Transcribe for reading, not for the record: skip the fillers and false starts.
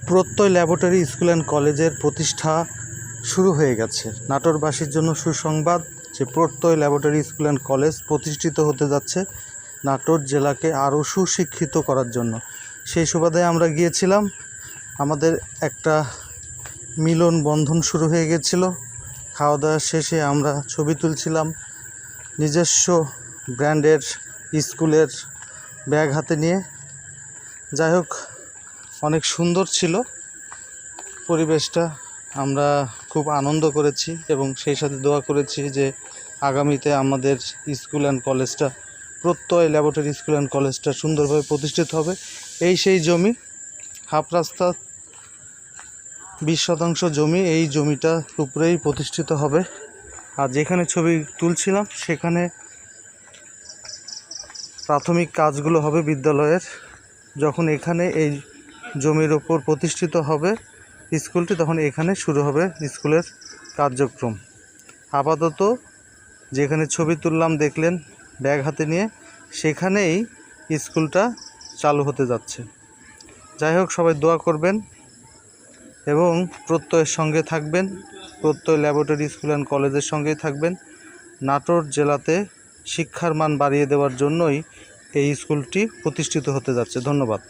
প্রত্যয় laboratory school and কলেজের প্রতিষ্ঠা শুরু হয়ে গেছে। নাটোরবাসীর জন্য সুসংবাদ যে প্রত্যয় ল্যাবরেটরি স্কুল অ্যান্ড কলেজ প্রতিষ্ঠিত হতে যাচ্ছে নাটোর জেলাকে আরও সুশিক্ষিত করার জন্য। সেই সুবাদে আমরা গিয়েছিলাম, আমাদের একটা মিলন বন্ধন শুরু হয়ে গেছিল। খাওয়া দাওয়া শেষে আমরা ছবি তুলছিলাম, নিজস্ব ব্র্যান্ডের স্কুলের ব্যাগ হাতে নিয়ে। যাই হোক, অনেক সুন্দর ছিল পরিবেশটা, আমরা খুব আনন্দ করেছি এবং সেই সাথে দোয়া করেছি যে আগামীতে আমাদের স্কুল অ্যান্ড কলেজটা, প্রত্যয় ল্যাবরেটরি স্কুল অ্যান্ড কলেজটা সুন্দরভাবে প্রতিষ্ঠিত হবে। এই সেই জমি, হাফ রাস্তা 20% জমি, এই জমিটার উপরেই প্রতিষ্ঠিত হবে। আর যেখানে ছবি তুলছিলাম সেখানে প্রাথমিক কাজগুলো হবে বিদ্যালয়ের। যখন এখানে এই জমির ওপর প্রতিষ্ঠিত হবে স্কুলটি, তখন এখানে শুরু হবে স্কুলের কার্যক্রম। আপাতত যেখানে ছবি তুললাম দেখলেন ব্যাগ হাতে নিয়ে, সেখানেই স্কুলটা চালু হতে যাচ্ছে। যাই হোক, সবাই দোয়া করবেন এবং প্রত্যয়ের সঙ্গে থাকবেন, প্রত্যয় ল্যাবরেটরি স্কুল অ্যান্ড কলেজের সঙ্গেই থাকবেন। নাটোর জেলাতে শিক্ষার মান বাড়িয়ে দেওয়ার জন্যই এই স্কুলটি প্রতিষ্ঠিত হতে যাচ্ছে। ধন্যবাদ।